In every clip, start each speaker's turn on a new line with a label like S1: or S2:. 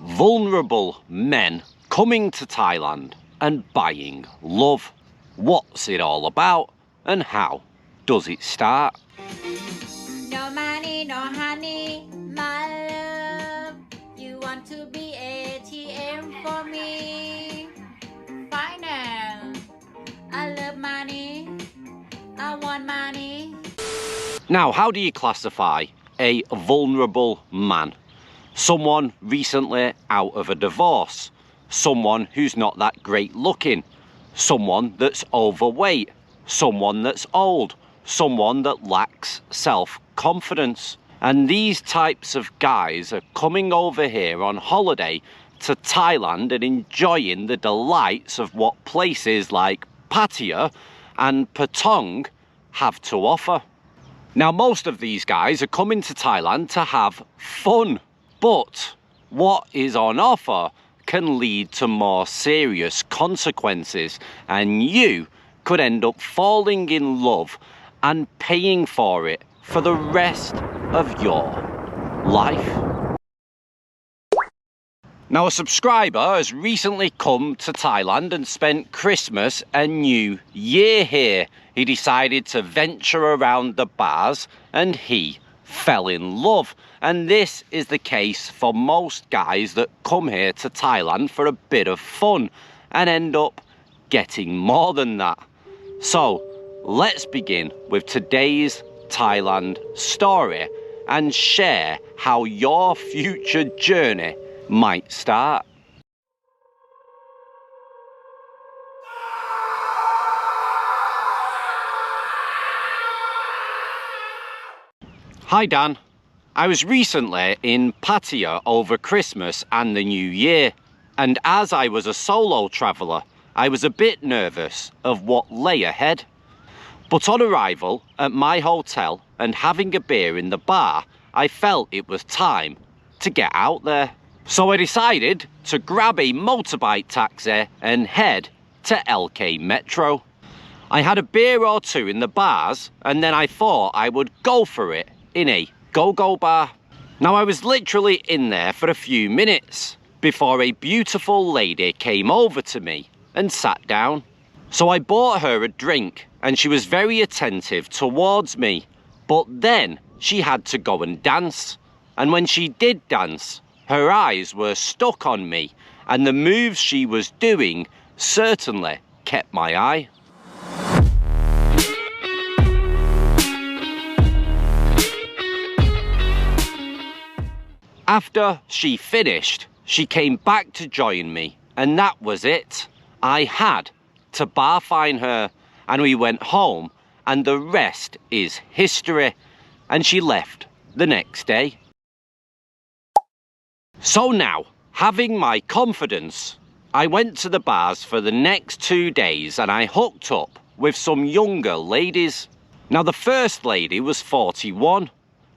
S1: Vulnerable men coming to Thailand and buying love. What's it all about and how does it start?
S2: No money, no honey, my love. You want to be ATM for me. Finance. I love money. I want money.
S1: Now, how do you classify a vulnerable man? Someone recently out of a divorce, someone who's not that great looking, someone that's overweight, someone that's old, someone that lacks self-confidence. And these types of guys are coming over here on holiday to Thailand and enjoying the delights of what places like Pattaya and Patong have to offer. Now, most of these guys are coming to Thailand to have fun. But what is on offer can lead to more serious consequences, and you could end up falling in love and paying for it for the rest of your life. Now, a subscriber has recently come to Thailand and spent Christmas and New Year here. He decided to venture around the bars and he fell in love. And this is the case for most guys that come here to Thailand for a bit of fun and end up getting more than that. So let's begin with today's Thailand story and share how your future journey might start. Hi Dan, I was recently in Pattaya over Christmas and the New Year, and as I was a solo traveller, I was a bit nervous of what lay ahead. But on arrival at my hotel and having a beer in the bar, I felt it was time to get out there. So I decided to grab a motorbike taxi and head to LK Metro. I had a beer or two in the bars and then I thought I would go for it in a go-go bar. Now, I was literally in there for a few minutes before a beautiful lady came over to me and sat down. So I bought her a drink and she was very attentive towards me, but then she had to go and dance. And when she did dance, her eyes were stuck on me and the moves she was doing certainly kept my eye. After she finished, she came back to join me, and that was it. I had to bar fine her, and we went home, and the rest is history. And she left the next day. So now, having my confidence, I went to the bars for the next 2 days, and I hooked up with some younger ladies. Now, the first lady was 41.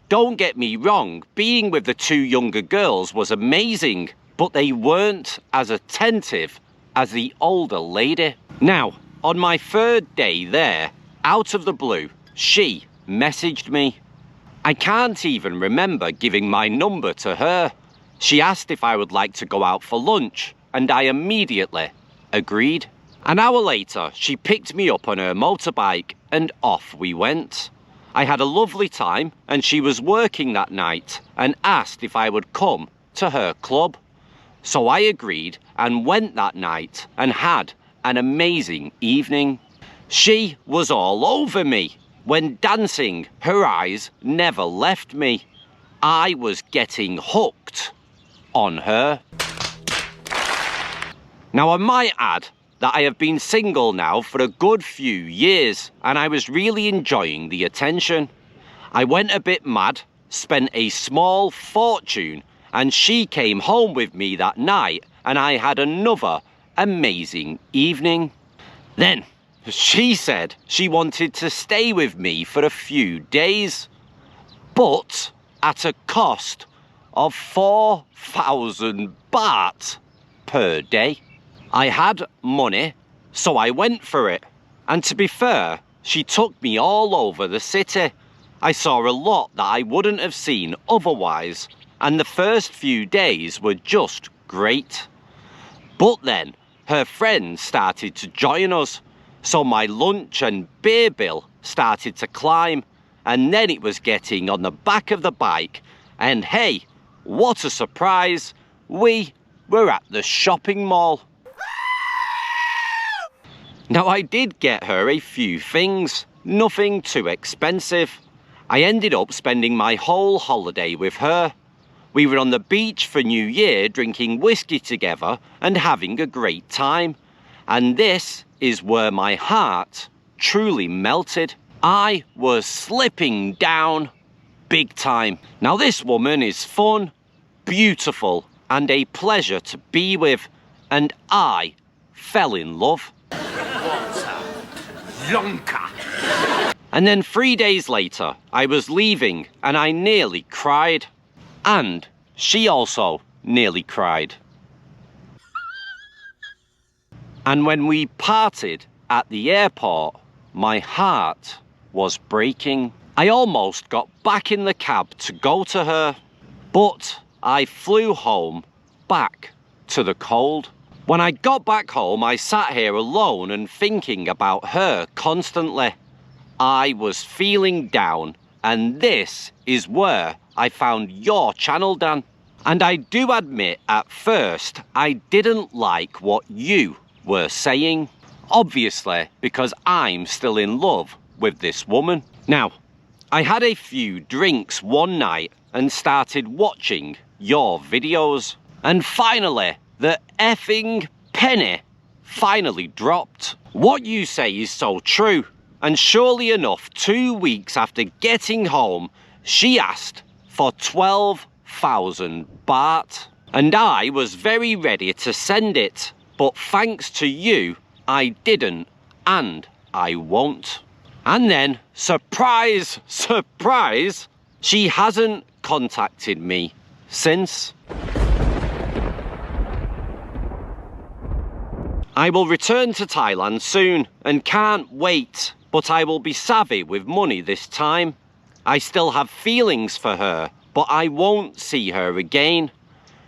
S1: Don't get me wrong, being with the 2 younger girls was amazing, but they weren't as attentive as the older lady. Now, on my 3rd day there, out of the blue, she messaged me. I can't even remember giving my number to her. She asked if I would like to go out for lunch, and I immediately agreed. An hour later, she picked me up on her motorbike, and off we went. I had a lovely time and she was working that night and asked if I would come to her club. So I agreed and went that night and had an amazing evening. She was all over me. When dancing, her eyes never left me. I was getting hooked on her. Now, I might add that I have been single now for a good few years and I was really enjoying the attention. I went a bit mad, spent a small fortune, and she came home with me that night and I had another amazing evening. Then she said she wanted to stay with me for a few days, but at a cost of 4,000 baht per day. I had money, so I went for it. And to be fair, she took me all over the city. I saw a lot that I wouldn't have seen otherwise. and the first few days were just great. But then her friends started to join us, so my lunch and beer bill started to climb, and then it was getting on the back of the bike, and hey, what a surprise, we were at the shopping mall. Now I did get her a few things, nothing too expensive. I ended up spending my whole holiday with her. We were on the beach for New Year drinking whiskey together and having a great time. And this is where my heart truly melted. I was slipping down big time. Now this woman is fun, beautiful, and a pleasure to be with. And I fell in love. And then 3 days later, I was leaving and I nearly cried. And she also nearly cried. And when we parted at the airport, my heart was breaking. I almost got back in the cab to go to her, but I flew home back to the cold. When I got back home, I sat here alone and thinking about her constantly. I was feeling down, and this is where I found your channel, Dan. And I do admit at first I didn't like what you were saying, obviously because I'm still in love with this woman. Now, I had a few drinks one night and started watching your videos, and finally the effing penny finally dropped. What you say is so true, and surely enough, 2 weeks after getting home, she asked for 12,000 baht. And I was very ready to send it, but thanks to you, I didn't, and I won't. And then, surprise, surprise, she hasn't contacted me since. I will return to Thailand soon and can't wait, but I will be savvy with money this time. I still have feelings for her, but I won't see her again.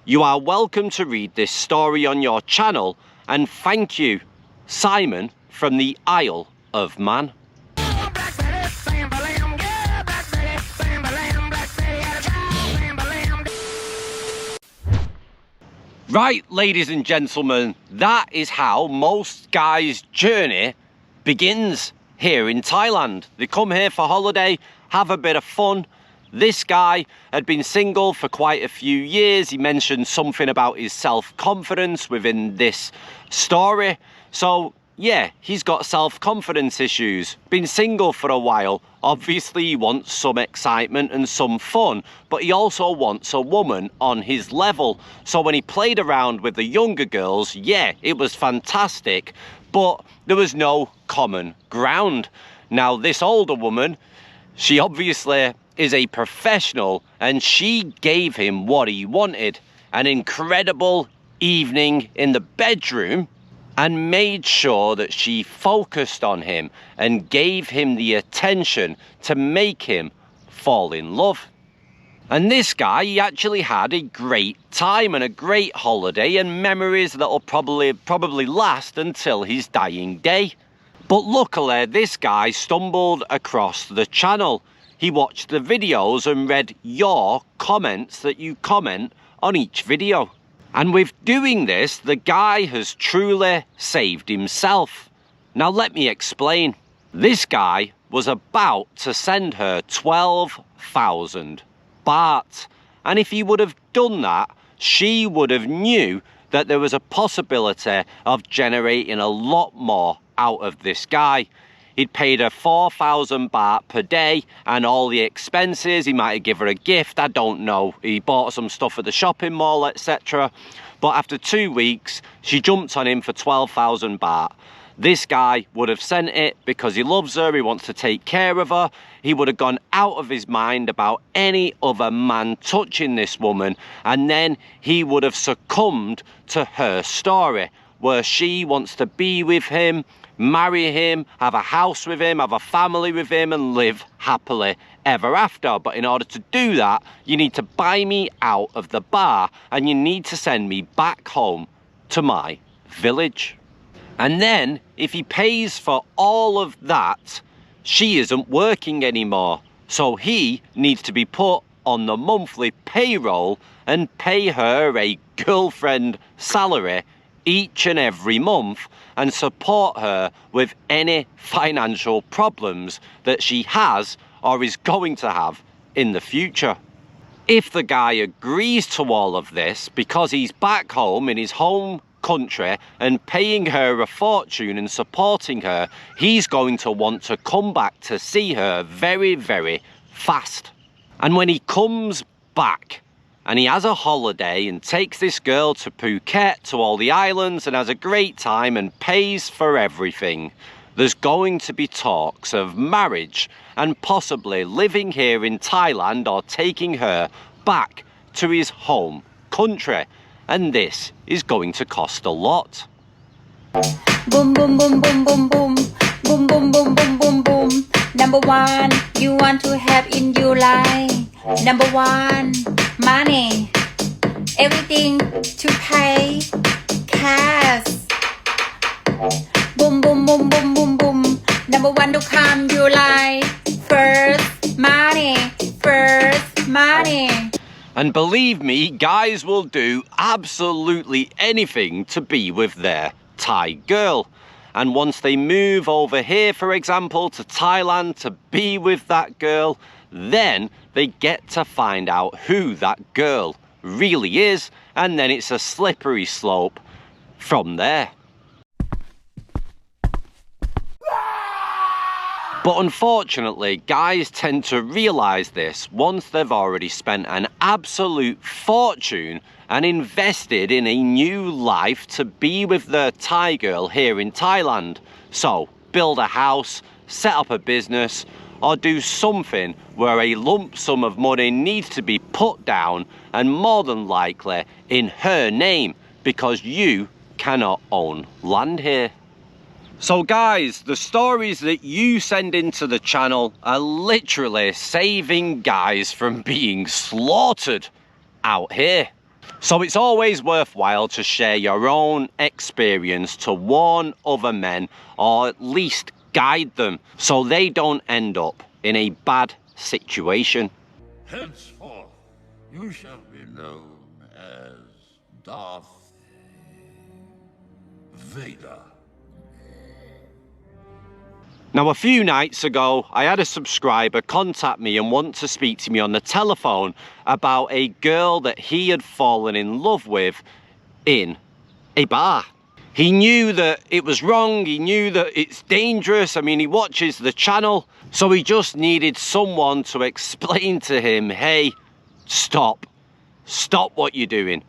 S1: You are welcome to read this story on your channel, and thank you, Simon from the Isle of Man. Right, ladies and gentlemen, that is how most guys' journey begins here in Thailand. They come here for holiday, have a bit of fun. This guy had been single for quite a few years. He mentioned something about his self-confidence within this story. So yeah, he's got self-confidence issues. Been single for a while. Obviously he wants some excitement and some fun, but he also wants a woman on his level. So when he played around with the younger girls, yeah, it was fantastic, but there was no common ground. Now this older woman, she obviously is a professional, and she gave him what he wanted, an incredible evening in the bedroom, and made sure that she focused on him and gave him the attention to make him fall in love. And this guy, he actually had a great time and a great holiday and memories that'll probably last until his dying day. But luckily, this guy stumbled across the channel. He watched the videos and read your comments that you comment on each video. And with doing this, the guy has truly saved himself. Now let me explain. This guy was about to send her 12,000 baht. And if he would have done that, she would have knew that there was a possibility of generating a lot more out of this guy. He'd paid her 4,000 baht per day and all the expenses. He might have given her a gift, I don't know. He bought some stuff at the shopping mall, etc. But after 2 weeks, she jumped on him for 12,000 baht. This guy would have sent it because he loves her, he wants to take care of her. He would have gone out of his mind about any other man touching this woman, and then he would have succumbed to her story, where she wants to be with him, marry him, have a house with him, have a family with him, and live happily ever after. But in order to do that, you need to buy me out of the bar and you need to send me back home to my village. And then, if he pays for all of that, she isn't working anymore. So he needs to be put on the monthly payroll and pay her a girlfriend salary each and every month and support her with any financial problems that she has or is going to have in the future. If the guy agrees to all of this because he's back home in his home country and paying her a fortune and supporting her, he's going to want to come back to see her very, very fast. And when he comes back and he has a holiday and takes this girl to Phuket, to all the islands, and has a great time and pays for everything, there's going to be talks of marriage and possibly living here in Thailand or taking her back to his home country. And this is going to cost a lot.
S2: Boom, boom, boom, boom, boom, boom. Boom, boom, boom, boom, boom, boom. Number one, you want to have in your life. Number one, money. Everything to pay. Cash. Boom, boom, boom, boom, boom, boom. Number one to come your life. First, money. First, money.
S1: And believe me, guys will do absolutely anything to be with their Thai girl. And once they move over here, for example, to Thailand to be with that girl, then they get to find out who that girl really is. And then it's a slippery slope from there. But unfortunately, guys tend to realise this once they've already spent an absolute fortune and invested in a new life to be with their Thai girl here in Thailand. So, build a house, set up a business, or do something where a lump sum of money needs to be put down and more than likely in her name because you cannot own land here. So guys, the stories that you send into the channel are literally saving guys from being slaughtered out here. So it's always worthwhile to share your own experience to warn other men or at least guide them so they don't end up in a bad situation.
S3: Henceforth, you shall be known as Darth Vader.
S1: Now, a few nights ago, I had a subscriber contact me and want to speak to me on the telephone about a girl that he had fallen in love with in a bar. He knew that it was wrong, he knew that it's dangerous, I mean, he watches the channel, so he just needed someone to explain to him, hey, stop what you're doing.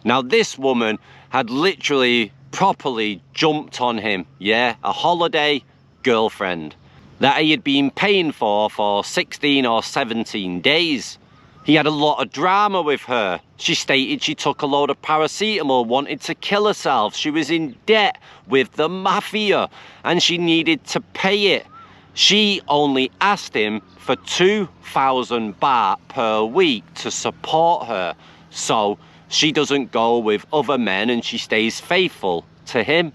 S1: Now, this woman had literally properly jumped on him, yeah, a holiday girlfriend that he had been paying for 16 or 17 days. He had a lot of drama with her. She stated she took a load of paracetamol, wanted to kill herself. She was in debt with the mafia and she needed to pay it. She only asked him for 2,000 baht per week to support her, so she doesn't go with other men and she stays faithful to him.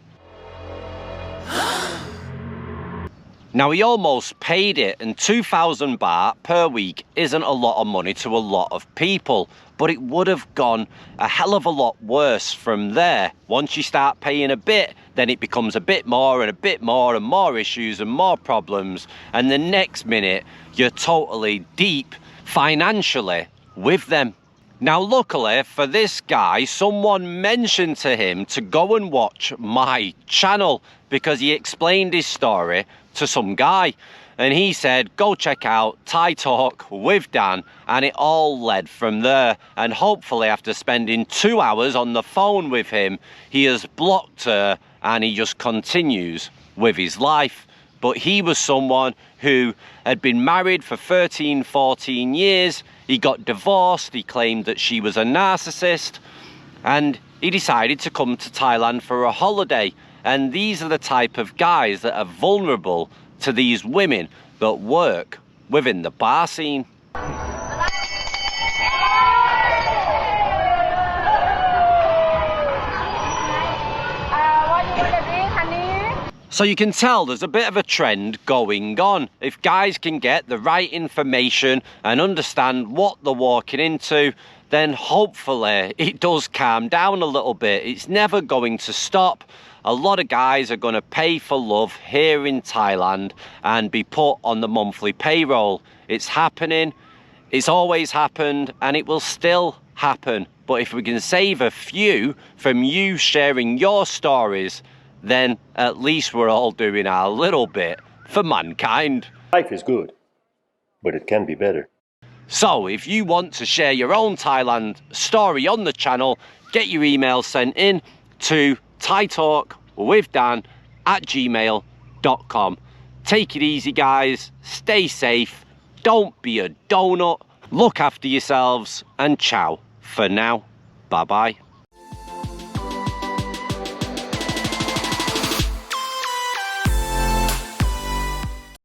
S1: Now, he almost paid it, and 2,000 baht per week isn't a lot of money to a lot of people, but it would have gone a hell of a lot worse from there. Once you start paying a bit, then it becomes a bit more and a bit more and more issues and more problems, and the next minute you're totally deep financially with them. Now, luckily for this guy, someone mentioned to him to go and watch my channel because he explained his story to some guy and he said, go check out Thai Talk with Dan, and it all led from there. And hopefully after spending 2 hours on the phone with him, he has blocked her and he just continues with his life. But he was someone who had been married for 13, 14 years. He got divorced. He claimed that she was a narcissist. And he decided to come to Thailand for a holiday. And these are the type of guys that are vulnerable to these women that work within the bar scene. So you can tell there's a bit of a trend going on. If guys can get the right information and understand what they're walking into, then hopefully it does calm down a little bit. It's never going to stop. A lot of guys are going to pay for love here in Thailand and be put on the monthly payroll. It's happening, it's always happened, and it will still happen. But if we can save a few from you sharing your stories, then at least we're all doing our little bit for mankind.
S4: Life is good, but it can be better.
S1: So if you want to share your own Thailand story on the channel, get your email sent in to thaitalkwithdan@gmail.com. Take it easy, guys. Stay safe. Don't be a donut. Look after yourselves, and ciao for now. Bye bye.